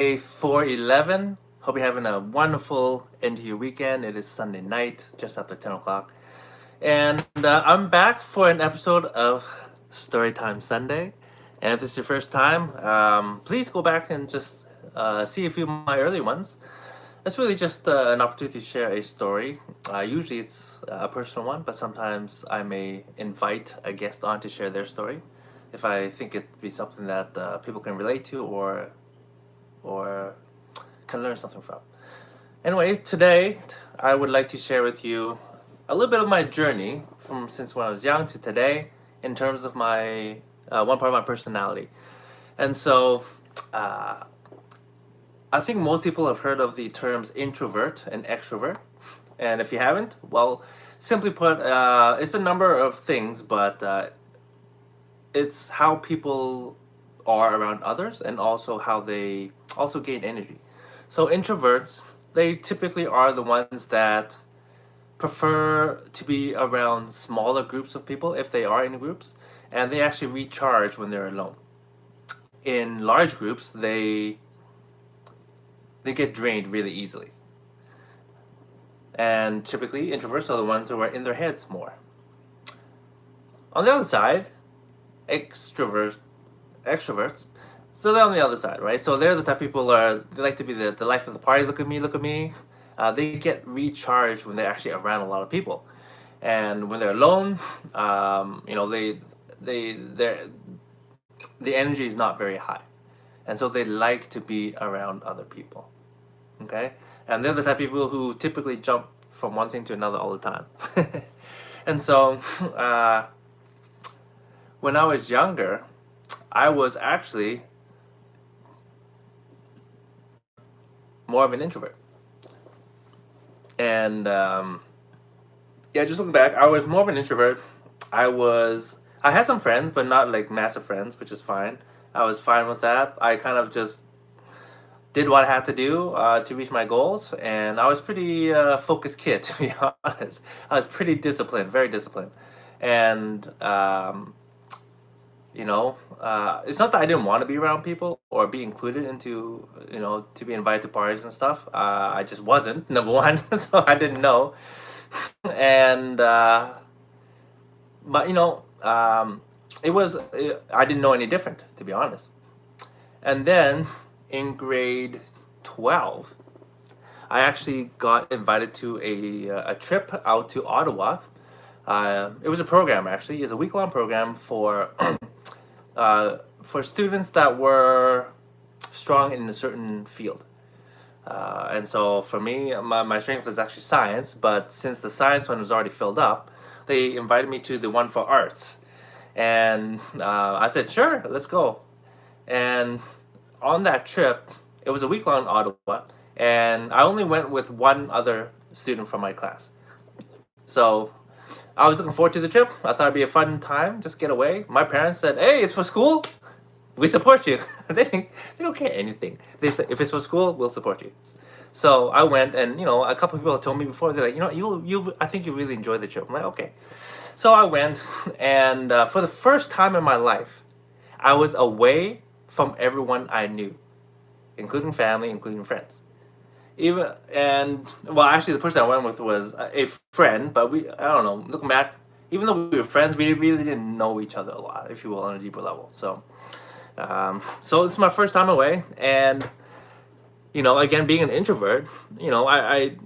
4:11. Hope you're having a wonderful end to your weekend. It is Sunday night, just after 10 o'clock. And I'm back for an episode of Storytime Sunday. And if this is your first time, please go back and just see a few of my early ones. It's really just an opportunity to share a story. Usually it's a personal one, but sometimes I may invite a guest on to share their story if I think it'd be something that people can relate to or can learn something from. Anyway, today I would like to share with you a little bit of my journey from since when I was young to today in terms of my one part of my personality. And so I think most people have heard of the terms introvert and extrovert. And if you haven't, well, simply put, it's a number of things, but it's how people are around others and also how they also gain energy. So introverts, they typically are the ones that prefer to be around smaller groups of people if they are in groups, and they actually recharge when they're alone. In large groups, they get drained really easily. And typically introverts are the ones who are in their heads more. On the other side, extroverts, so they're on the other side, right? So they're the type of people they like to be the life of the party. Look at me, look at me. They get recharged when they're actually around a lot of people, and when they're alone, the energy is not very high, and so they like to be around other people. Okay, and they're the type of people who typically jump from one thing to another all the time. And so when I was younger, I was actually more of an introvert. And yeah, just looking back, I was more of an introvert. I had some friends, but not like massive friends, which is fine. I was fine with that. I kind of just did what I had to do to reach my goals, and I was pretty focused kid, to be honest. I was pretty disciplined, very disciplined, and it's not that I didn't want to be around people or be included into, to be invited to parties and stuff. I just wasn't, number one, so I didn't know. And, but, I didn't know any different, to be honest. And then in grade 12, I actually got invited to a trip out to Ottawa. It was a program, actually. It's a week-long program for students that were strong in a certain field. And so for me, my strength was actually science, but since the science one was already filled up, they invited me to the one for arts. And I said, sure, let's go. And on that trip, it was a week long in Ottawa, and I only went with one other student from my class. So I was looking forward to the trip. I thought it'd be a fun time, just get away. My parents said, "Hey, it's for school. We support you." They don't care anything. They said, "If it's for school, we'll support you." So I went, and a couple of people told me before. They're like, you I think you really enjoyed the trip. I'm like, okay. So I went, and for the first time in my life, I was away from everyone I knew, including family, including friends. Actually, the person I went with was a friend, but I don't know, looking back, even though we were friends, we really didn't know each other a lot, if you will, on a deeper level. So this is my first time away, and again, being an introvert, I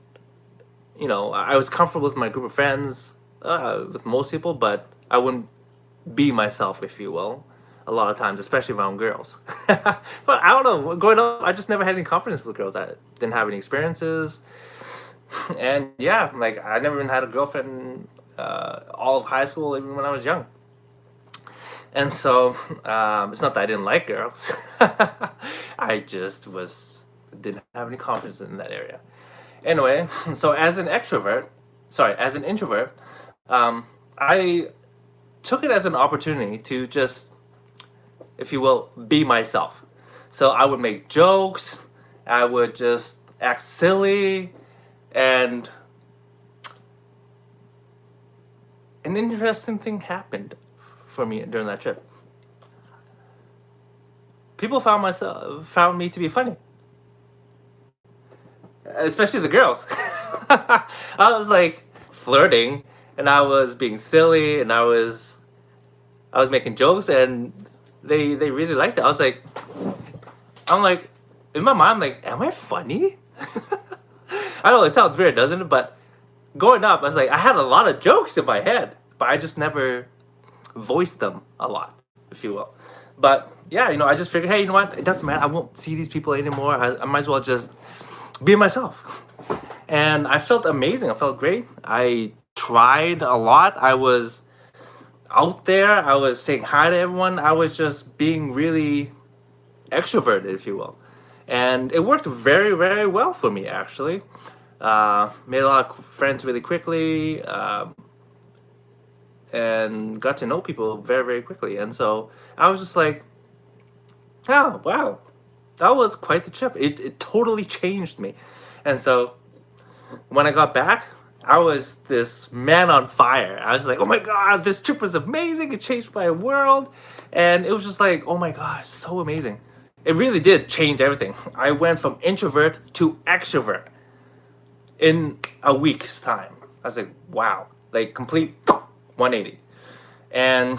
was comfortable with my group of friends, with most people, but I wouldn't be myself, if you will, a lot of times, especially around girls. But I don't know, growing up, I just never had any confidence with girls. I didn't have any experiences. And yeah, like I never even had a girlfriend all of high school, even when I was young. And so it's not that I didn't like girls. I just didn't have any confidence in that area. Anyway, so as an introvert, I took it as an opportunity to just, if you will, be myself. So I would make jokes, I would just act silly, and an interesting thing happened for me during that trip. People found me to be funny. especially the girls. I was like flirting, and I was being silly, and I was making jokes, and they really liked it. I'm like, in my mind, I'm like, am I funny? I know it sounds weird, doesn't it? But growing up, I was like, I had a lot of jokes in my head, but I just never voiced them a lot, if you will. But yeah, I just figured, hey, you know what? It doesn't matter. I won't see these people anymore. I might as well just be myself. And I felt amazing. I felt great. I tried a lot. I was out there. I was saying hi to everyone. I was just being really extroverted, if you will. And it worked very, very well for me, actually. Made a lot of friends really quickly, and got to know people very, very quickly. And so I was just like, oh, wow, that was quite the trip. It totally changed me. And so when I got back, I was this man on fire. I was like, oh my God, this trip was amazing. It changed my world. And it was just like, oh my gosh, so amazing. It really did change everything. I went from introvert to extrovert in a week's time. I was like, wow, like complete 180. And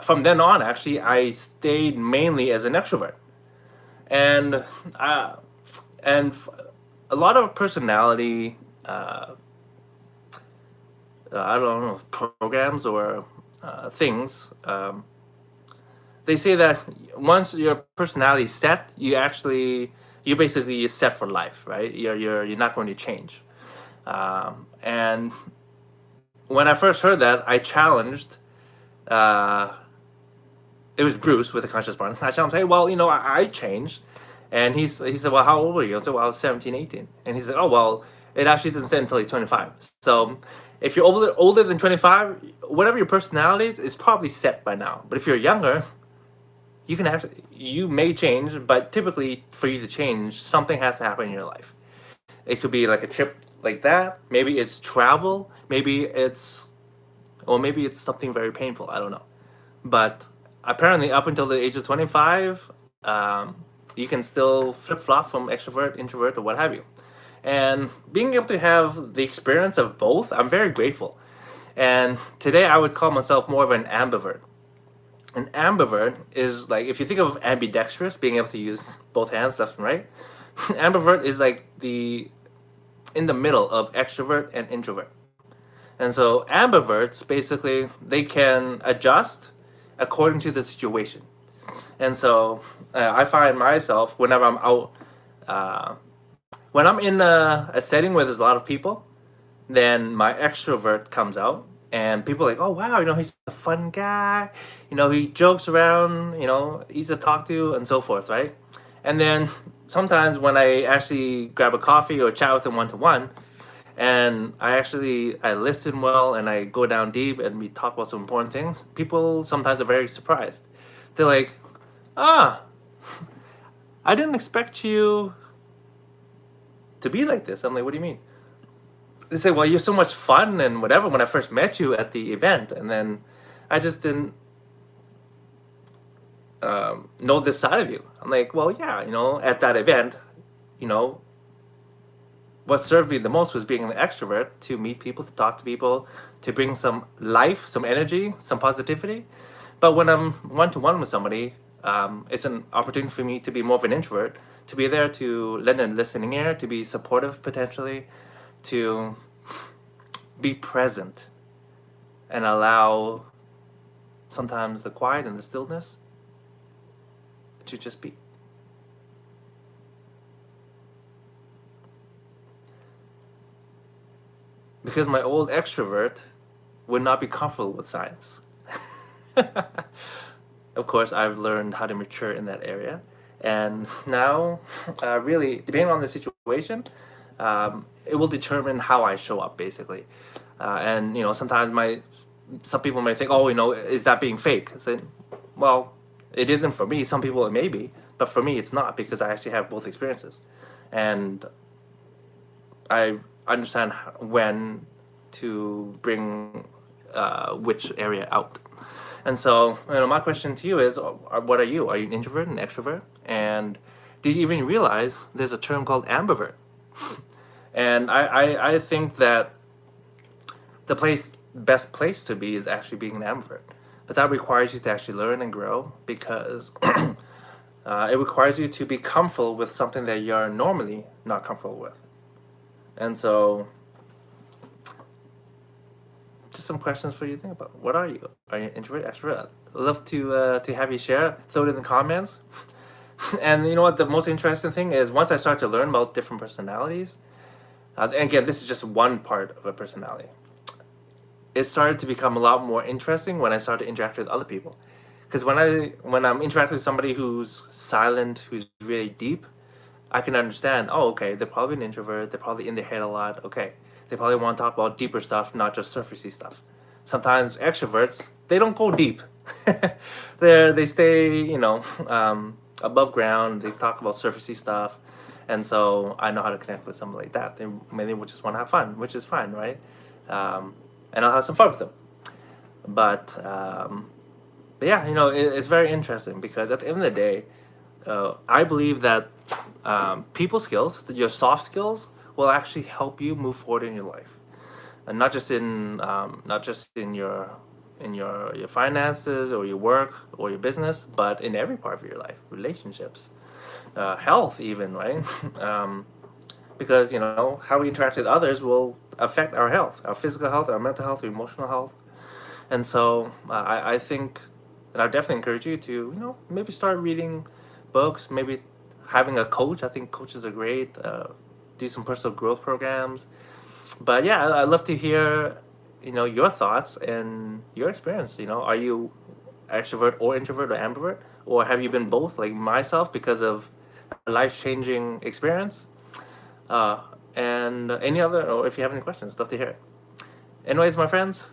from then on, actually, I stayed mainly as an extrovert. And a lot of personality, I don't know, programs or things. They say that once your personality is set, you're basically set for life, right? You're not going to change. And when I first heard that, I challenged. It was Bruce with the Conscious Mind. I challenged, hey, well, I changed. And he said, well, how old were you? I said, well, I was 17, 18. And he said, oh, well, it actually doesn't set until you're 25. So if you're older than 25, whatever your personality is, it's probably set by now. But if you're younger, you may change, but typically for you to change, something has to happen in your life. It could be like a trip like that. Maybe it's travel. Maybe it's something very painful. I don't know. But apparently up until the age of 25, you can still flip-flop from extrovert, introvert, or what have you. And being able to have the experience of both, I'm very grateful. And today I would call myself more of an ambivert. An ambivert is like, if you think of ambidextrous, being able to use both hands, left and right, ambivert is like in the middle of extrovert and introvert. And so ambiverts, basically, they can adjust according to the situation. And so I find myself, whenever I'm out, when I'm in a setting where there's a lot of people, then my extrovert comes out. And people are like, oh, wow, he's a fun guy. He jokes around, easy to talk to, and so forth, right? And then sometimes when I actually grab a coffee or chat with him one-to-one, and I listen well and I go down deep and we talk about some important things, people sometimes are very surprised. They're like, I didn't expect you to be like this. I'm like, what do you mean? They say, well, you're so much fun and whatever when I first met you at the event. And then I just didn't know this side of you. I'm like, well, yeah, at that event, what served me the most was being an extrovert, to meet people, to talk to people, to bring some life, some energy, some positivity. But when I'm one-to-one with somebody, it's an opportunity for me to be more of an introvert, to be there to lend a listening ear, to be supportive potentially, to be present and allow sometimes the quiet and the stillness to just be. Because my old extrovert would not be comfortable with science. Of course, I've learned how to mature in that area. And now, really, depending on the situation, it will determine how I show up, basically. And sometimes some people may think, oh, is that being fake? I said, well, it isn't for me. Some people it may be, but for me it's not, because I actually have both experiences, and I understand when to bring which area out. And so, my question to you is, what are you? Are you an introvert, an extrovert? And did you even realize there's a term called ambivert? And I think that the best place to be is actually being an ambivert. But that requires you to actually learn and grow, because it requires you to be comfortable with something that you're normally not comfortable with. And so, just some questions for you to think about. What are you? Are you introvert, extrovert? I'd love to have you share. Throw it in the comments. And you know what? The most interesting thing is, once I start to learn about different personalities, and again, this is just one part of a personality. It started to become a lot more interesting when I started to interact with other people. Because when I'm interacting with somebody who's silent, who's really deep, I can understand. Oh, okay, they're probably an introvert. They're probably in their head a lot. Okay, they probably want to talk about deeper stuff, not just surfacey stuff. Sometimes extroverts, they don't go deep. They stay, above ground. They talk about surfacey stuff, and so I know how to connect with someone like that. They maybe just want to have fun, which is fine, right? And I'll have some fun with them. But yeah, it's very interesting, because at the end of the day, I believe that people skills, your soft skills, will actually help you move forward in your life, and not just in your finances or your work or your business, but in every part of your life, relationships, health, even, right? Because how we interact with others will affect our health, our physical health, our mental health, our emotional health. And so I think, and I definitely encourage you to maybe start reading books, maybe having a coach. I think coaches are great. Do some personal growth programs. But yeah, I'd love to hear your thoughts and your experience. Are you extrovert or introvert or ambivert, or have you been both, like myself, because of a life-changing experience? And any other, or if you have any questions, love to hear it. Anyways, my friends,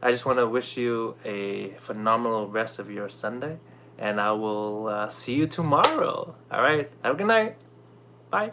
I just want to wish you a phenomenal rest of your Sunday, and I will see you tomorrow. All right, have a good night. Bye.